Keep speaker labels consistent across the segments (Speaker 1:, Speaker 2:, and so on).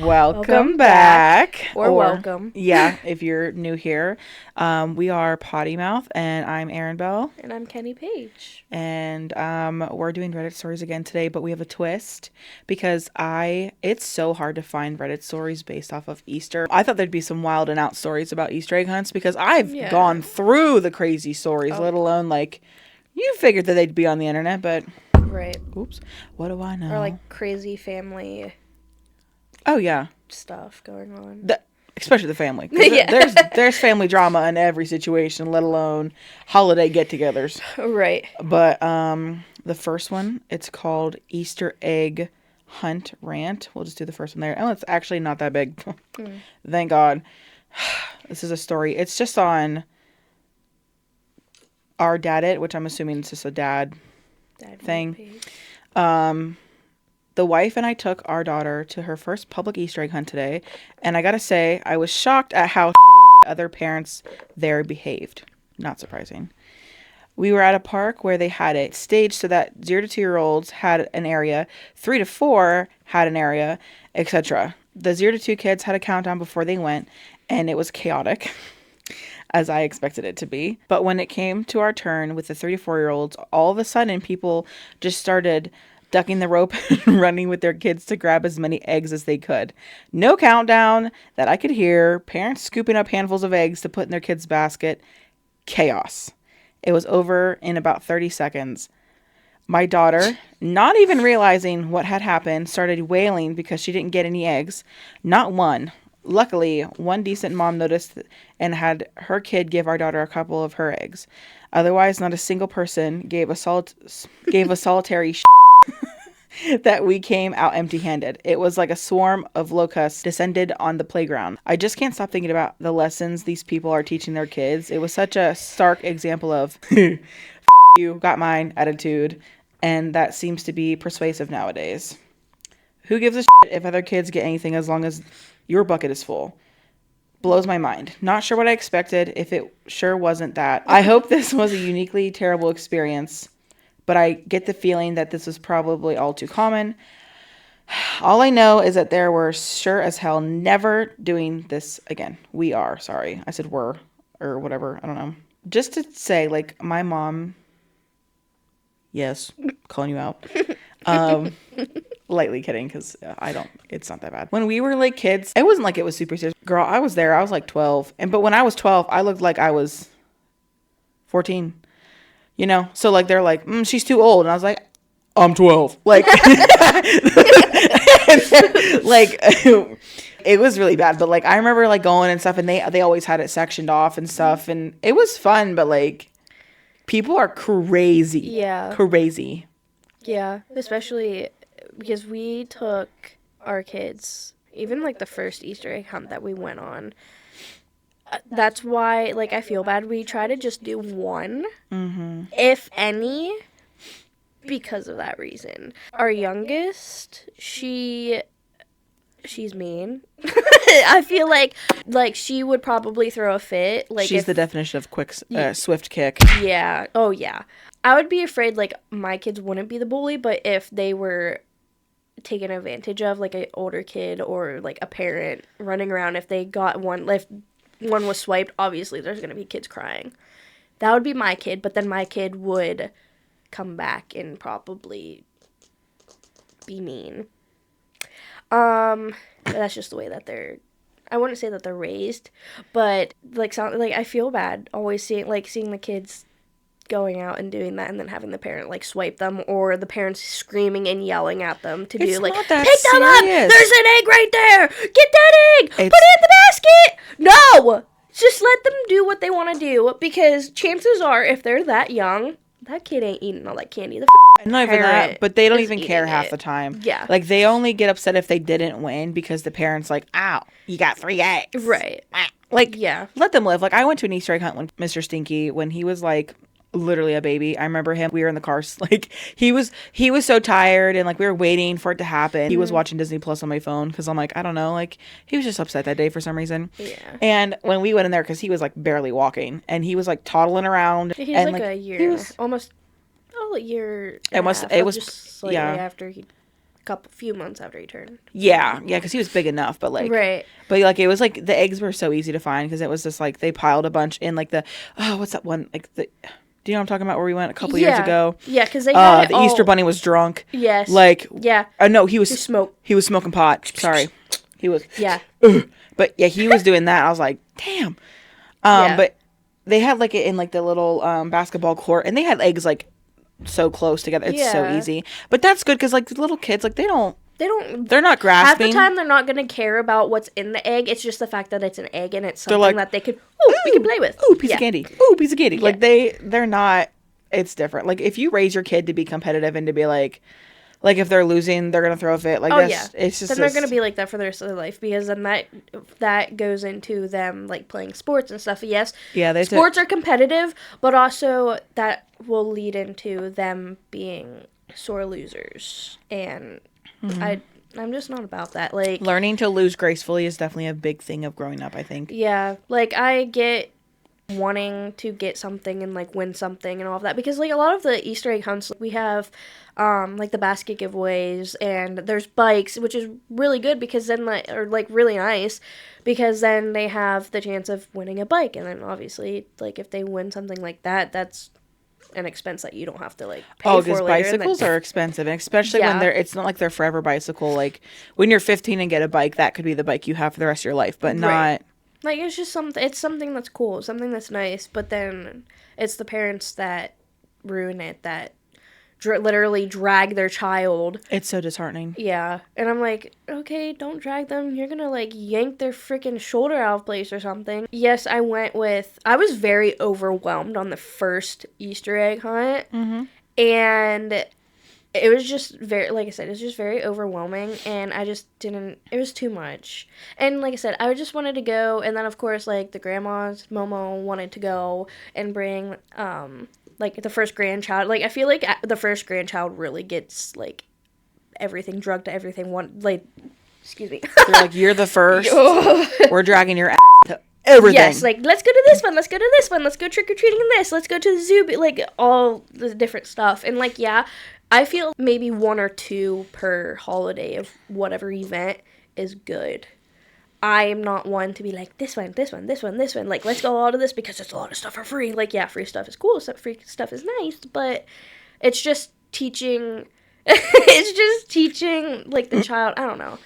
Speaker 1: Welcome back.
Speaker 2: Or welcome.
Speaker 1: Yeah, if you're new here. We are Podymouth, and I'm Erin Bell.
Speaker 2: And I'm Kenny Page.
Speaker 1: And we're doing Reddit stories again today, but we have a twist because it's so hard to find Reddit stories based off of Easter. I thought there'd be some wild and out stories about Easter egg hunts because I've gone through the crazy stories, let alone like you figured that they'd be on the internet, but
Speaker 2: right.
Speaker 1: Oops. What do I know?
Speaker 2: Or like crazy family.
Speaker 1: Oh yeah.
Speaker 2: Stuff going on.
Speaker 1: Especially the family. There's family drama in every situation, let alone holiday get-togethers.
Speaker 2: Right.
Speaker 1: But the first one, it's called Easter Egg Hunt Rant. We'll just do the first one there. Oh, it's actually not that big. Thank God. This is a story. It's just on our daddit, which I'm assuming is just a dad thing. The wife and I took our daughter to her first public Easter egg hunt today, and I gotta say, I was shocked at how the other parents there behaved. Not surprising. We were at a park where they had it staged so that 0 to 2-year-olds had an area, 3 to 4 had an area, etc. The 0 to 2 kids had a countdown before they went, and it was chaotic, as I expected it to be. But when it came to our turn with the 3 to 4-year-olds, all of a sudden people just started ducking the rope and running with their kids to grab as many eggs as they could. No countdown that I could hear. Parents scooping up handfuls of eggs to put in their kids' basket. Chaos. It was over in about 30 seconds. My daughter, not even realizing what had happened, started wailing because she didn't get any eggs. Not one. Luckily, one decent mom noticed and had her kid give our daughter a couple of her eggs. Otherwise, not a single person gave a solitary that we came out empty-handed. It was like a swarm of locusts descended on the playground. I just can't stop thinking about the lessons these people are teaching their kids. It was such a stark example of you, got mine attitude, and that seems to be persuasive nowadays. Who gives a shit if other kids get anything as long as your bucket is full? Blows my mind. Not sure what I expected if it sure wasn't that. I hope this was a uniquely terrible experience, but I get the feeling that this was probably all too common. All I know is that there were sure as hell never doing this again. We are, sorry. I said were or whatever. I don't know. Just to say, like, my mom, yes, calling you out. Lightly kidding, because it's not that bad. When we were like kids, it wasn't like it was super serious. Girl, I was there. I was like 12. But when I was 12, I looked like I was 14. You know? So like they're like, she's too old. And I was like, I'm 12. Like, like it was really bad. But like I remember like going and stuff, and they always had it sectioned off and stuff, and it was fun, but like people are crazy.
Speaker 2: Yeah.
Speaker 1: Crazy.
Speaker 2: Yeah, especially because we took our kids, even like the first Easter egg hunt that we went on. That's why, like, I feel bad. We try to just do one, if any, because of that reason. Our youngest, she's mean. I feel like she would probably throw a fit. Like
Speaker 1: she's the definition of quick, swift kick.
Speaker 2: Yeah. Oh, yeah. I would be afraid, like, my kids wouldn't be the bully, but if they were taken advantage of, like, an older kid or, like, a parent running around, if one was swiped, obviously there's going to be kids crying. That would be my kid, but then my kid would come back and probably be mean. But that's just the way that I wouldn't say that they're raised, but like I feel bad always seeing the kids going out and doing that and then having the parent like swipe them, or the parents screaming and yelling at them to do like, pick them up, there's an egg right there, get that egg, put it in the basket. No, just let them do what they want to do, because chances are if they're that young, that kid ain't eating all that candy.
Speaker 1: Not even that, but they don't even care half the time.
Speaker 2: Yeah.
Speaker 1: Like, they only get upset if they didn't win because the parent's like, ow, you got 3 eggs.
Speaker 2: Right.
Speaker 1: Like,
Speaker 2: yeah.
Speaker 1: Let them live. Like, I went to an Easter egg hunt when Mr. Stinky, when he was like literally a baby. I remember him. We were in the car. Like, he was so tired, and like we were waiting for it to happen. He was watching Disney Plus on my phone because I'm like, I don't know. Like, he was just upset that day for some reason.
Speaker 2: Yeah.
Speaker 1: And when we went in there, because he was like barely walking, and he was like toddling around.
Speaker 2: He's
Speaker 1: and,
Speaker 2: like a year. Almost. A year.
Speaker 1: It was
Speaker 2: just slightly after he few months after he turned.
Speaker 1: Yeah, because he was big enough, but like,
Speaker 2: right.
Speaker 1: But like, it was like the eggs were so easy to find because it was just like they piled a bunch in like what's that one like the. Do you know what I'm talking about? Where we went a couple years ago?
Speaker 2: Yeah, because they had
Speaker 1: the Easter Bunny was drunk.
Speaker 2: Yes.
Speaker 1: Like,
Speaker 2: yeah.
Speaker 1: No, he was
Speaker 2: He
Speaker 1: was smoking pot. Sorry, he was.
Speaker 2: Yeah.
Speaker 1: But yeah, he was doing that. I was like, damn. But they had like it in like the little basketball court, and they had eggs like so close together. It's so easy. But that's good because like the little kids, like they're not grasping.
Speaker 2: Half the time they're not going to care about what's in the egg. It's just the fact that it's an egg and it's something that they could, we can play with.
Speaker 1: Ooh, piece of candy. Ooh, piece of candy. Yeah. Like they're not, it's different. Like if you raise your kid to be competitive and to be like if they're losing, they're going to throw a fit. Like, it's just.
Speaker 2: Then they're going to be like that for the rest of their life because then that goes into them like playing sports and stuff. Yes.
Speaker 1: Yeah,
Speaker 2: sports are competitive, but also that will lead into them being sore losers. And I'm just not about that. Like,
Speaker 1: learning to lose gracefully is definitely a big thing of growing up, I think.
Speaker 2: Yeah. Like, I get wanting to get something and like win something and all of that because like a lot of the Easter egg hunts we have like the basket giveaways and there's bikes, which is really good because then really nice because then they have the chance of winning a bike, and then obviously like if they win something like that, that's an expense that you don't have to like pay for later.
Speaker 1: Because bicycles are expensive, and especially when it's not like they're forever bicycle. Like when you're 15 and get a bike, that could be the bike you have for the rest of your life, but not.
Speaker 2: Like, it's just something that's cool, something that's nice, but then it's the parents that ruin it, that literally drag their child.
Speaker 1: It's so disheartening.
Speaker 2: Yeah. And I'm like, okay, don't drag them. You're gonna, like, yank their freaking shoulder out of place or something. Yes, I was very overwhelmed on the first Easter egg hunt. Mm-hmm. And it was just very, like I said, it's just very overwhelming, and I just didn't, it was too much. And like I said, I just wanted to go, and then of course, like, the grandmas, Momo wanted to go and bring, like, the first grandchild. Like, I feel like the first grandchild really gets, like, everything drugged to everything excuse me.
Speaker 1: They're like, you're the first. We're dragging your ass to everything.
Speaker 2: Yes, like, let's go to this one, let's go to this one, let's go trick-or-treating in this, let's go to the zoo, like, all the different stuff. And, like, I feel maybe 1 or 2 per holiday of whatever event is good. I am not one to be like, this one. Like, let's go all to this because there's a lot of stuff for free. Like, yeah, free stuff is cool. Free stuff is nice. But it's just teaching. Like, the child. I don't know.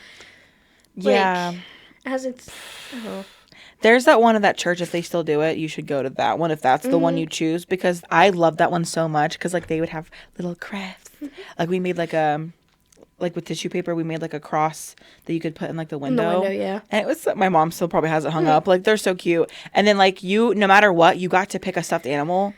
Speaker 1: Yeah.
Speaker 2: Like, as it's. I don't know.
Speaker 1: There's that one at that church. If they still do it, you should go to that one if that's the one you choose, because I love that one so much because like they would have little crafts. Like we made like with tissue paper, we made like a cross that you could put in like the window.
Speaker 2: Yeah.
Speaker 1: And it was, my mom still probably has it hung up. Like they're so cute. And then like no matter what, you got to pick a stuffed animal.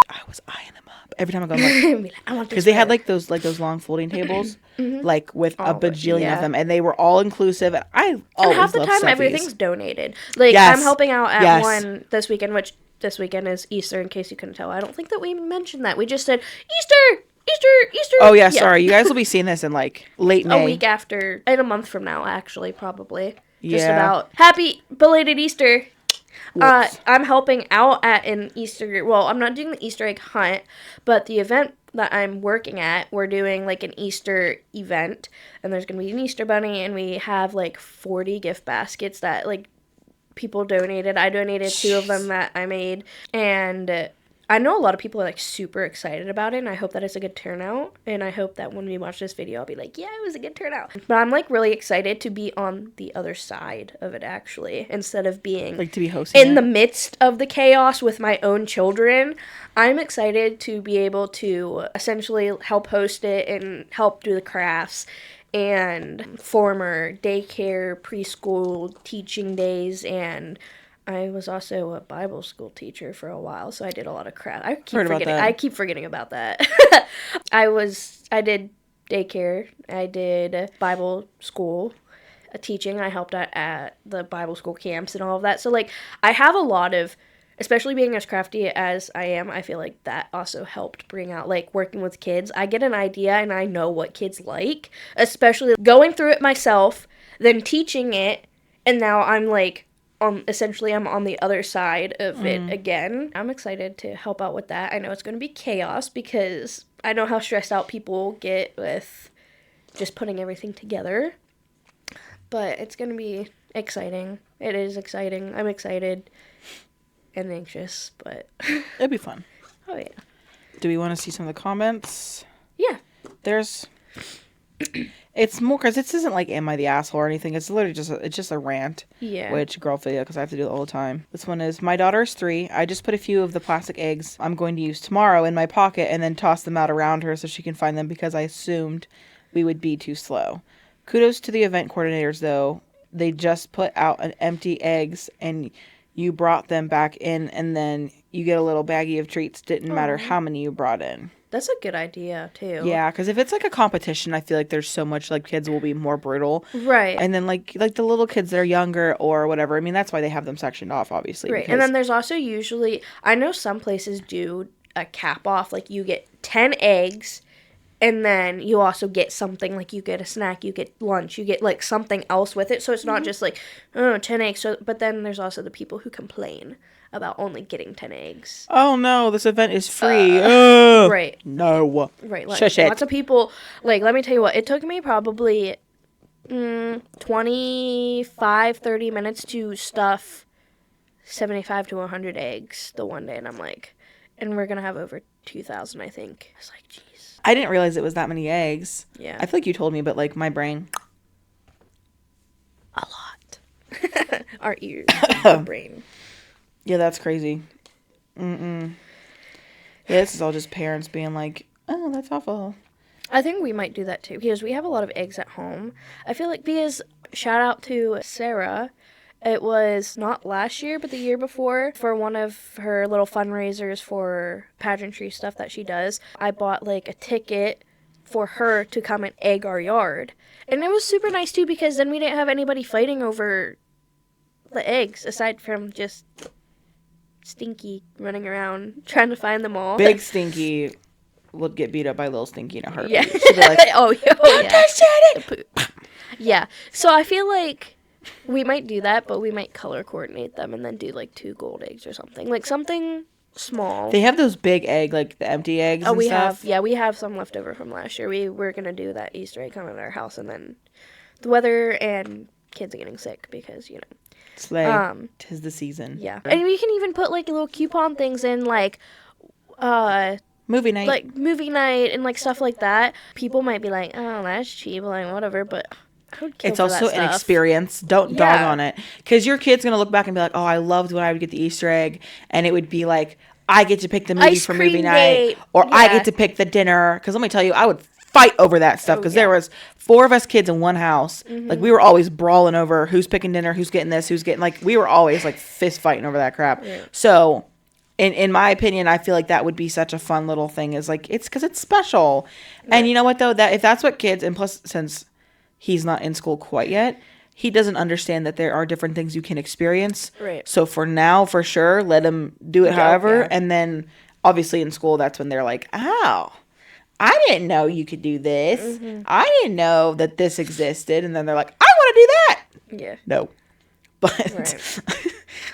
Speaker 1: I was eyeing them up every time I go. Like, I want this because they had like those long folding tables, like with a bajillion of them, and they were all inclusive. And I always
Speaker 2: half the time
Speaker 1: stuffies.
Speaker 2: Everything's donated. Like I'm helping out at one this weekend, which this weekend is Easter. In case you couldn't tell, I don't think that we mentioned that. We just said Easter.
Speaker 1: Oh yeah, sorry. You guys will be seeing this in like late May.
Speaker 2: A week after, in a month from now, actually, probably. Yeah. Just about. Happy belated Easter. I'm helping out at an Easter. Well, I'm not doing the Easter egg hunt, but the event that I'm working at, we're doing like an Easter event, and there's gonna be an Easter bunny, and we have like 40 gift baskets that like people donated. I donated 2 of them that I made, and I know a lot of people are like super excited about it, and I hope that it's a good turnout, and I hope that when we watch this video I'll be like, yeah, it was a good turnout. But I'm like really excited to be on the other side of it, actually, instead of being
Speaker 1: like to be hosting
Speaker 2: in the midst of the chaos with my own children. I'm excited to be able to essentially help host it and help do the crafts and former daycare, preschool teaching days, and I was also a Bible school teacher for a while, so I did a lot of crap. I keep forgetting about that. I did daycare. I did Bible school teaching. I helped out at the Bible school camps and all of that. So, like, I have a lot of, especially being as crafty as I am, I feel like that also helped bring out, like, working with kids. I get an idea and I know what kids like, especially going through it myself, then teaching it, and now I'm, like, essentially I'm on the other side of it again. I'm excited to help out with that. I know it's going to be chaos because I know how stressed out people get with just putting everything together. But it's going to be exciting. It is exciting. I'm excited and anxious, but
Speaker 1: It'd be fun.
Speaker 2: Oh, yeah.
Speaker 1: Do we want to see some of the comments?
Speaker 2: Yeah.
Speaker 1: There's... It's more because this isn't like am I the asshole or anything. It's literally just a rant.
Speaker 2: Yeah.
Speaker 1: Which girl video because I have to do it all the time. This one is my daughter's 3. I just put a few of the plastic eggs I'm going to use tomorrow in my pocket and then toss them out around her so she can find them because I assumed we would be too slow. Kudos to the event coordinators though. They just put out an empty eggs and you brought them back in and then you get a little baggie of treats. Didn't matter how many you brought in.
Speaker 2: That's a good idea, too.
Speaker 1: Yeah, because if it's like a competition, I feel like there's so much like kids will be more brutal.
Speaker 2: Right.
Speaker 1: And then like the little kids that are younger or whatever. I mean, that's why they have them sectioned off, obviously.
Speaker 2: Right. And then there's also usually, I know some places do a cap off. Like you get 10 eggs and then you also get something like you get a snack, you get lunch, you get like something else with it. So it's not just like, 10 eggs. So, but then there's also the people who complain about only getting 10 eggs.
Speaker 1: Oh no, this event is free. Right. No.
Speaker 2: Right. Like,
Speaker 1: Shush
Speaker 2: lots
Speaker 1: it.
Speaker 2: of people, like, let me tell you what, it took me probably 25, 30 minutes to stuff 75 to 100 eggs the one day. And I'm like, and we're going to have over 2,000, I think. I was like, jeez.
Speaker 1: I didn't realize it was that many eggs.
Speaker 2: Yeah.
Speaker 1: I feel like you told me, but like my brain.
Speaker 2: A lot. Our ears. Our brain.
Speaker 1: Yeah, that's crazy. Yeah, this is all just parents being like, oh, that's awful.
Speaker 2: I think we might do that too because we have a lot of eggs at home. I feel like because, shout out to Sarah, it was not last year but the year before for one of her little fundraisers for pageantry stuff that she does. I bought like a ticket for her to come and egg our yard. And it was super nice too because then we didn't have anybody fighting over the eggs aside from just Stinky running around trying to find them all.
Speaker 1: Big Stinky would get beat up by Little Stinky in a heartbeat.
Speaker 2: Yeah.
Speaker 1: She'd be like,
Speaker 2: yeah. Yeah. So I feel like we might do that, but we might color coordinate them and then do like 2 gold eggs or something. Like something small.
Speaker 1: They have those big egg, like the empty eggs and stuff.
Speaker 2: We have some left over from last year. We were going to do that Easter egg hunt at our house and then the weather and kids are getting sick because, you know.
Speaker 1: Slay. 'Tis the season.
Speaker 2: Yeah. And we can even put like little coupon things in like
Speaker 1: movie night.
Speaker 2: Like movie night and like stuff like that. People might be like, "Oh, that's cheap," like whatever, but I would kill
Speaker 1: it's
Speaker 2: for
Speaker 1: also
Speaker 2: that
Speaker 1: an
Speaker 2: stuff.
Speaker 1: experience. Don't dog on it. Because your kid's going to look back and be like, oh, I loved when I would get the Easter egg. And it would be like, I get to pick the movie
Speaker 2: Ice
Speaker 1: for
Speaker 2: cream
Speaker 1: movie
Speaker 2: date.
Speaker 1: night. Or I
Speaker 2: Yeah.
Speaker 1: get to pick the dinner. Because let me tell you, I would fight over that stuff. Because there was 4 of us kids in one house. Like, we were always brawling over who's picking dinner, who's getting this, who's getting... Like, we were always, like, fist fighting over that crap.
Speaker 2: Yeah.
Speaker 1: So... In my opinion, I feel like that would be such a fun little thing. Is like it's because it's special, and you know what though, that if that's what kids and plus since he's not in school quite yet, he doesn't understand that there are different things you can experience.
Speaker 2: Right.
Speaker 1: So for now, for sure, let him do it however, and then obviously in school, that's when they're like, oh, I didn't know you could do this. I didn't know that this existed, and then they're like, I want to do that.
Speaker 2: Yeah.
Speaker 1: No. But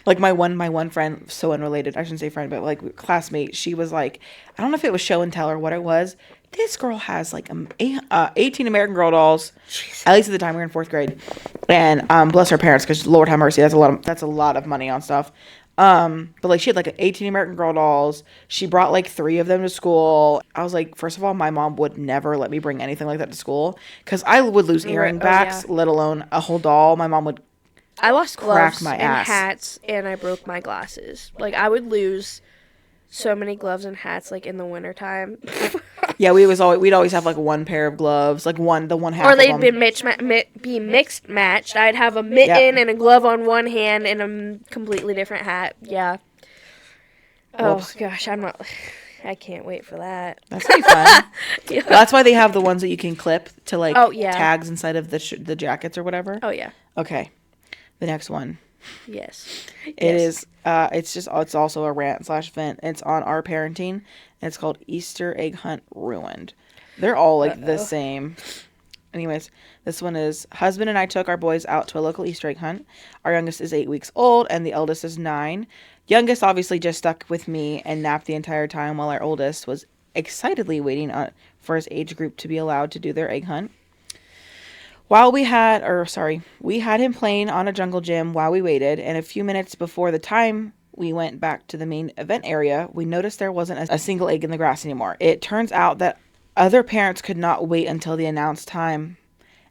Speaker 1: like my one friend, so unrelated, I shouldn't say friend, but like classmate, she was like, I don't know if it was show and tell or what it was. This girl has like 18 American Girl dolls, at least at the time we were in 4th grade. And bless her parents, because Lord have mercy, that's a lot of money on stuff. But like she had like 18 American Girl dolls. She brought like 3 of them to school. I was like, first of all, my mom would never let me bring anything like that to school because I would lose earring backs, let alone a whole doll. My mom would.
Speaker 2: I lost gloves
Speaker 1: my
Speaker 2: and
Speaker 1: ass.
Speaker 2: hats, and I broke my glasses. Like, I would lose so many gloves and hats, like, in the wintertime.
Speaker 1: Yeah, we'd always have, like, 1 pair of gloves, like, the one half
Speaker 2: or
Speaker 1: of
Speaker 2: they'd
Speaker 1: them.
Speaker 2: be mixed matched. I'd have a mitten and a glove on one hand and a completely different hat. Yeah.
Speaker 1: Whoops.
Speaker 2: Oh, gosh, I can't wait for that.
Speaker 1: That's pretty fun.
Speaker 2: Yeah.
Speaker 1: That's why they have the ones that you can clip to, like,
Speaker 2: yeah.
Speaker 1: tags inside of the jackets or whatever.
Speaker 2: Oh, yeah.
Speaker 1: Okay. The next one.
Speaker 2: Yes.
Speaker 1: It is, it's also a rant/vent. It's on our parenting, and it's called Easter Egg Hunt Ruined. They're all, like, the same. Anyways, this one is, husband and I took our boys out to a local Easter egg hunt. Our youngest is 8 weeks old, and the eldest is 9. Youngest obviously just stuck with me and napped the entire time, while our oldest was excitedly waiting for his age group to be allowed to do their egg hunt. We had him playing on a jungle gym while we waited, and a few minutes before the time we went back to the main event area, we noticed there wasn't a single egg in the grass anymore. It turns out that other parents could not wait until the announced time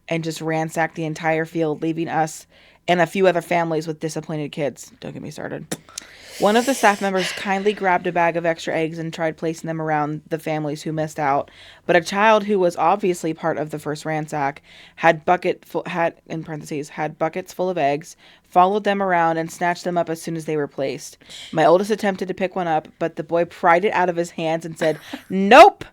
Speaker 1: and just ransacked the entire field, leaving us and a few other families with disappointed kids. Don't get me started. One of the staff members kindly grabbed a bag of extra eggs and tried placing them around the families who missed out. But a child who was obviously part of the first ransack had buckets full of eggs, followed them around, and snatched them up as soon as they were placed. My oldest attempted to pick one up, but the boy pried it out of his hands and said, "Nope,"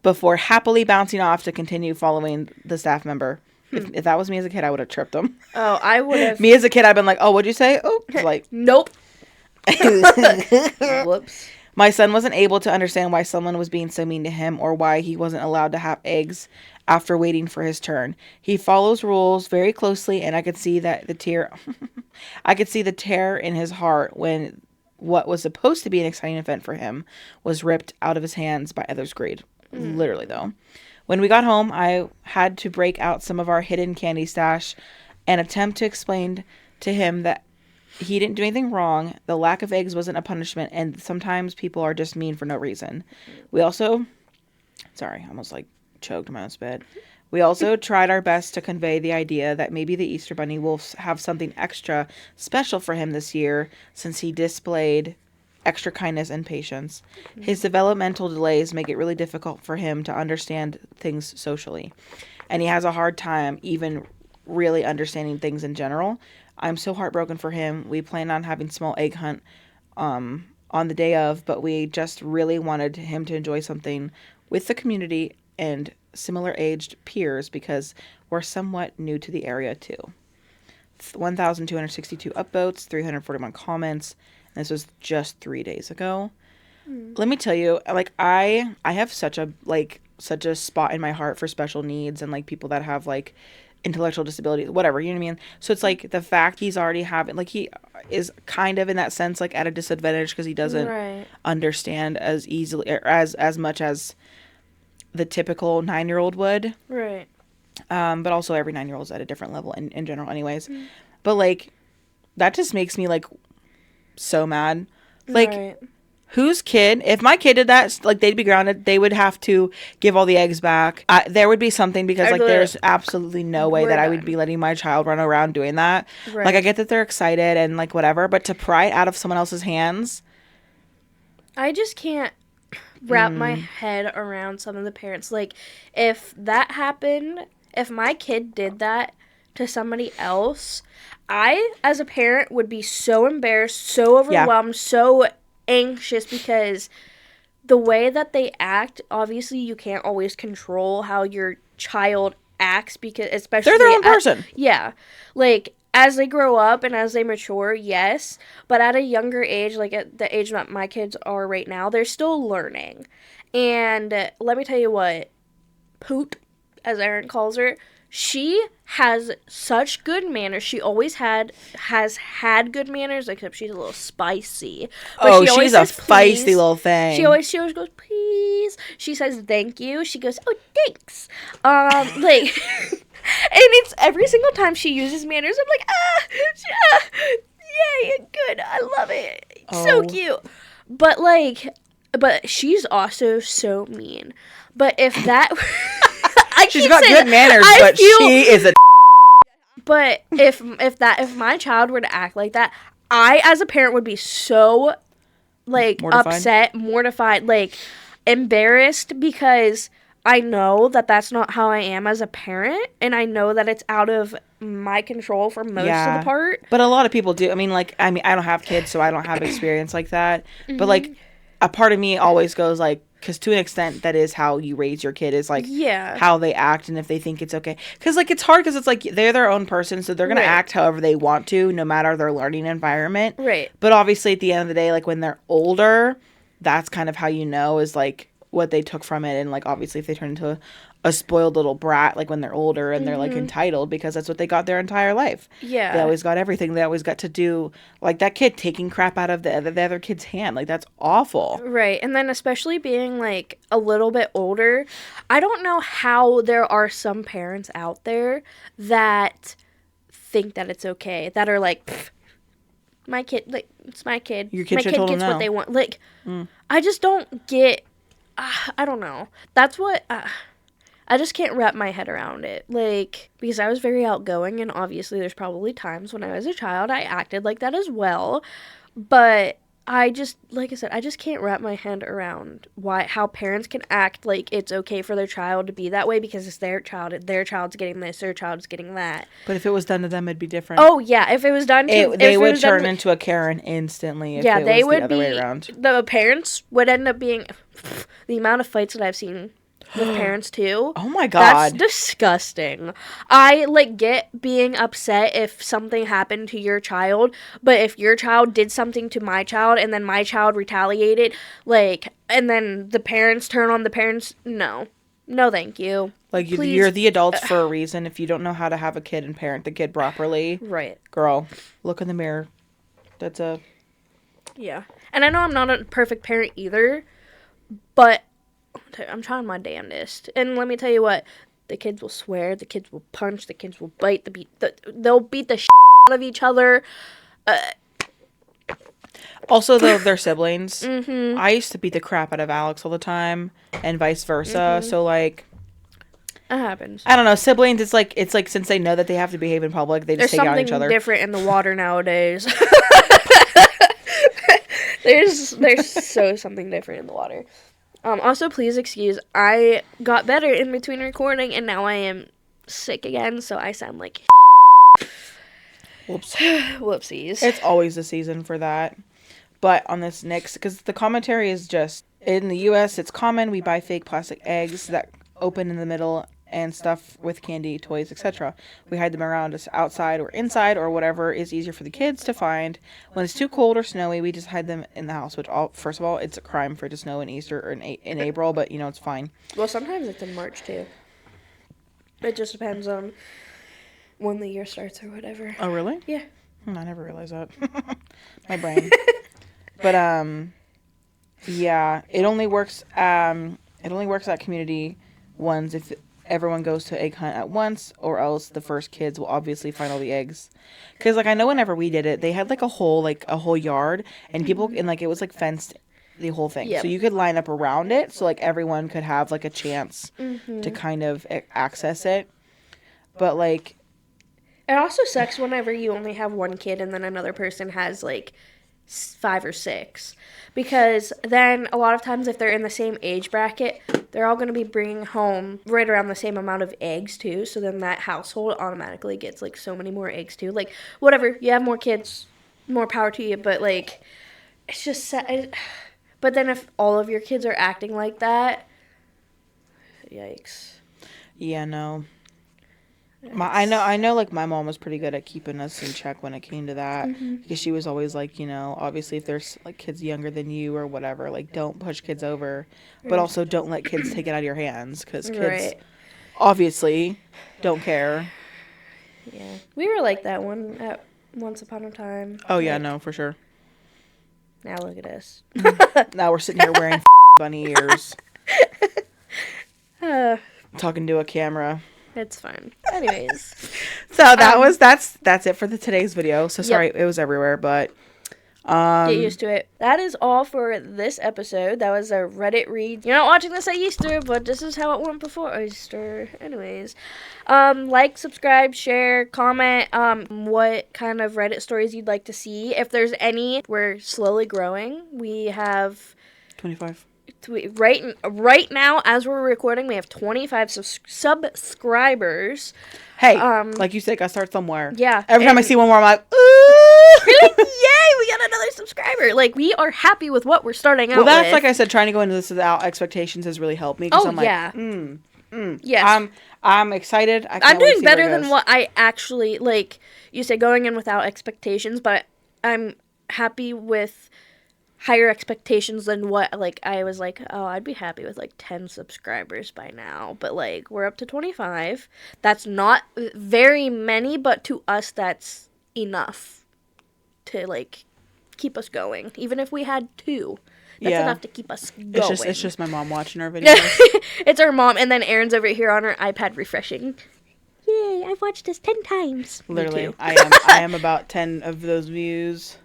Speaker 1: before happily bouncing off to continue following the staff member. If that was me as a kid, I would have tripped him.
Speaker 2: Oh, I would have.
Speaker 1: Me as a kid, I'd been like, "Oh, what'd you say?" Oh, like,
Speaker 2: nope. Whoops.
Speaker 1: My son wasn't able to understand why someone was being so mean to him or why he wasn't allowed to have eggs after waiting for his turn. He follows rules very closely, and I could see that I could see the tear in his heart when what was supposed to be an exciting event for him was ripped out of his hands by others' greed. Literally, though. When we got home, I had to break out some of our hidden candy stash and attempt to explain to him that he didn't do anything wrong. The lack of eggs wasn't a punishment, and sometimes people are just mean for no reason. We also... Sorry, I almost, choked my own spit. We also tried our best to convey the idea that maybe the Easter Bunny will have something extra special for him this year since he displayed extra kindness and patience. His developmental delays make it really difficult for him to understand things socially, and he has a hard time even really understanding things in general. I'm so heartbroken for him. We plan on having small egg hunt on the day of, but we just really wanted him to enjoy something with the community and similar aged peers because we're somewhat new to the area too. 1,262 upvotes, 341 comments. And this was just 3 days ago. Let me tell you, I have such a spot in my heart for special needs and people that have intellectual disability, whatever, you know what I mean? So it's the fact he's already having, he is kind of in that sense, at a disadvantage because he doesn't understand as easily or as much as the typical 9-year-old would.
Speaker 2: Right.
Speaker 1: But also every 9-year-old is at a different level in general anyways. But that just makes me so mad.
Speaker 2: Right.
Speaker 1: Whose kid, if my kid did that, they'd be grounded. They would have to give all the eggs back. There would be something because there's absolutely no way that I would be letting my child run around doing that. Right. I get that they're excited and whatever, but to pry it out of someone else's hands,
Speaker 2: I just can't wrap my head around some of the parents. If that happened, if my kid did that to somebody else, I as a parent would be so embarrassed, so overwhelmed, so anxious because the way that they act, obviously you can't always control how your child acts because especially
Speaker 1: they're their own person.
Speaker 2: Yeah. As they grow up and as they mature, yes, but at a younger age, at the age that my kids are right now, they're still learning. And let me tell you what, Poot, as Erin calls her, she has such good manners. She always has had good manners, except she's a little spicy.
Speaker 1: But she's a feisty little thing.
Speaker 2: She always goes, please. She says thank you. She goes, oh, thanks. And it's every single time she uses manners, I'm yay, good. I love it. So cute. But but she's also so mean. But if that...
Speaker 1: She's got good manners, but she is a...
Speaker 2: But if my child were to act like that, I, as a parent, would be so, upset, mortified, embarrassed, because I know that that's not how I am as a parent, and I know that it's out of my control for most of the part.
Speaker 1: But a lot of people do. I don't have kids, so I don't have experience like that. Mm-hmm. But, a part of me always goes, because to an extent, that is how you raise your kid, is how they act and if they think it's okay. Because it's hard because it's they're their own person, so they're going to act however they want to, no matter their learning environment.
Speaker 2: Right.
Speaker 1: But obviously at the end of the day, when they're older, that's kind of how you know is what they took from it. And obviously if they turn into a spoiled little brat, like when they're older and they're like entitled because that's what they got their entire life.
Speaker 2: Yeah.
Speaker 1: They always got everything. They always got to do, like that kid taking crap out of the other kid's hand. Like that's awful.
Speaker 2: Right. And then especially being like a little bit older, I don't know how there are some parents out there that think that it's okay, that are like, my kid, like, it's my kid.
Speaker 1: Your kid
Speaker 2: my
Speaker 1: should
Speaker 2: kid
Speaker 1: told
Speaker 2: gets
Speaker 1: him
Speaker 2: what
Speaker 1: no.
Speaker 2: they want. Like, I just don't get, I don't know. That's what, I just can't wrap my head around it. Like, because I was very outgoing, and obviously there's probably times when I was a child I acted like that as well. But I just, like I said, I just can't wrap my head around how parents can act like it's okay for their child to be that way because it's their child. Their child's getting this, their child's getting that.
Speaker 1: But if it was done to them, it'd be different.
Speaker 2: Oh, yeah. If it was done to...
Speaker 1: They would turn into a Karen instantly if it was the other way around.
Speaker 2: The parents would end up being... The amount of fights that I've seen with parents, too.
Speaker 1: Oh, my God.
Speaker 2: That's disgusting. I, like, get being upset if something happened to your child, but if your child did something to my child and then my child retaliated, like, and then the parents turn on the parents, no. No, thank you.
Speaker 1: Like, you're the adults for a reason. If you don't know how to have a kid and parent the kid properly,
Speaker 2: right.
Speaker 1: Girl, look in the mirror. That's a...
Speaker 2: Yeah. And I know I'm not a perfect parent either, but I'm trying my damnedest. And let me tell you what, the kids will swear, the kids will punch, the kids will bite, they'll beat the shit out of each other.
Speaker 1: Also, though, they're siblings. I used to beat the crap out of Alex all the time, and vice versa. So, like...
Speaker 2: That happens.
Speaker 1: I don't know. Siblings, it's like since they know that they have to behave in public, they just take out each other.
Speaker 2: There's something different in the water nowadays. There's something different in the water. Also, please excuse, I got better in between recording, and now I am sick again, so I sound like
Speaker 1: Whoops.
Speaker 2: Whoopsies.
Speaker 1: It's always the season for that. But on this next, because the commentary is just, in the U.S., it's common, we buy fake plastic eggs that open in the middle and stuff with candy, toys, etc. We hide them around us outside or inside or whatever is easier for the kids to find. When it's too cold or snowy, we just hide them in the house, which, first of all, it's a crime for it to snow in Easter or in April, but, you know, it's fine.
Speaker 2: Well, sometimes it's in March, too. It just depends on when the year starts or whatever.
Speaker 1: Oh, really?
Speaker 2: Yeah.
Speaker 1: I never realized that. My brain. But, yeah, it only works at community ones if everyone goes to egg hunt at once, or else the first kids will obviously find all the eggs. Because, like, I know whenever we did it, they had, like, a whole yard, and people, and, like, it was, like, fenced, the whole thing. Yep. So you could line up around it, so, like, everyone could have, like, a chance to kind of access it. But, like...
Speaker 2: It also sucks whenever you only have one kid and then another person has, like, 5 or 6. Because then a lot of times if they're in the same age bracket, they're all going to be bringing home right around the same amount of eggs too. So then that household automatically gets like so many more eggs too. Like whatever, you have more kids, more power to you. But like, it's just sad. But then if all of your kids are acting like that, yikes.
Speaker 1: Yeah, no. I know, like, my mom was pretty good at keeping us in check when it came to that, because she was always like, you know, obviously if there's, like, kids younger than you or whatever, like, don't push kids over, but also don't let kids take it out of your hands, because kids obviously don't care.
Speaker 2: Yeah. We were like that once upon a time.
Speaker 1: Oh, yeah, no, for sure.
Speaker 2: Now look at us.
Speaker 1: Now we're sitting here wearing bunny ears. Talking to a camera.
Speaker 2: It's fine. Anyways.
Speaker 1: So that's it for today's video. So sorry, it was everywhere, but
Speaker 2: get used to it. That is all for this episode. That was a Reddit read. You're not watching this at Easter, but this is how it went before Easter. Anyways. Like, subscribe, share, comment what kind of Reddit stories you'd like to see. If there's any, we're slowly growing. We have
Speaker 1: 25.
Speaker 2: Right now, as we're recording, we have 25 subscribers.
Speaker 1: Hey, like you said, gotta start somewhere.
Speaker 2: Yeah.
Speaker 1: Every time I see one more, I'm like, ooh!
Speaker 2: You're like, yay, we got another subscriber. Like, we are happy with what we're starting out with.
Speaker 1: Well, that's like I said, trying to go into this without expectations has really helped me.
Speaker 2: Oh,
Speaker 1: I'm
Speaker 2: yeah.
Speaker 1: Like,
Speaker 2: yes.
Speaker 1: I'm excited.
Speaker 2: I'm doing better than what I actually, like, you said, going in without expectations, but I'm happy with higher expectations than what, like, I was like, oh, I'd be happy with, like, 10 subscribers by now. But, like, we're up to 25. That's not very many, but to us, that's enough to, like, keep us going. Even if we had 2, that's enough to keep us going.
Speaker 1: It's just my mom watching our videos.
Speaker 2: It's our mom, and then Erin's over here on her iPad refreshing. Yay, I've watched this 10 times.
Speaker 1: Literally, I am about 10 of those views.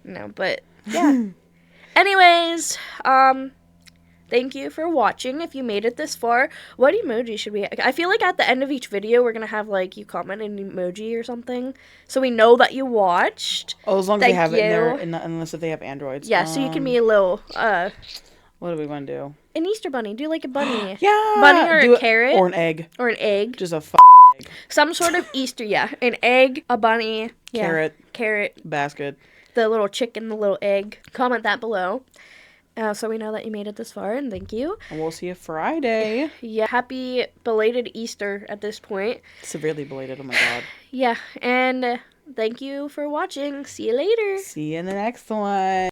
Speaker 2: No, but yeah. Anyways, thank you for watching. If you made it this far, what emoji should we... I feel like at the end of each video, we're going to have, like, you comment an emoji or something, so we know that you watched.
Speaker 1: Oh, as long as they have it in there, unless if they have Androids.
Speaker 2: Yeah, so you can be a little,
Speaker 1: what do we want to do?
Speaker 2: An Easter bunny. Do, like, a bunny.
Speaker 1: Yeah!
Speaker 2: Bunny or a carrot.
Speaker 1: Or an egg.
Speaker 2: Or an egg.
Speaker 1: Just a fucking egg.
Speaker 2: Some sort of Easter, yeah. An egg, a bunny. Yeah. Carrot.
Speaker 1: Basket.
Speaker 2: The little chicken, the little egg. Comment that below. So we know that you made it this far, and thank you.
Speaker 1: And we'll see you Friday.
Speaker 2: Yeah, happy belated Easter at this point.
Speaker 1: Severely belated, oh my god.
Speaker 2: Yeah, and thank you for watching. See you later.
Speaker 1: See you in the next one.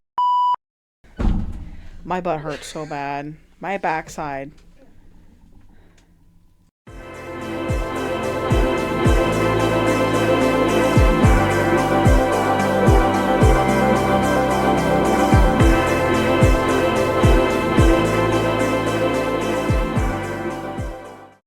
Speaker 1: My butt hurts so bad. My backside.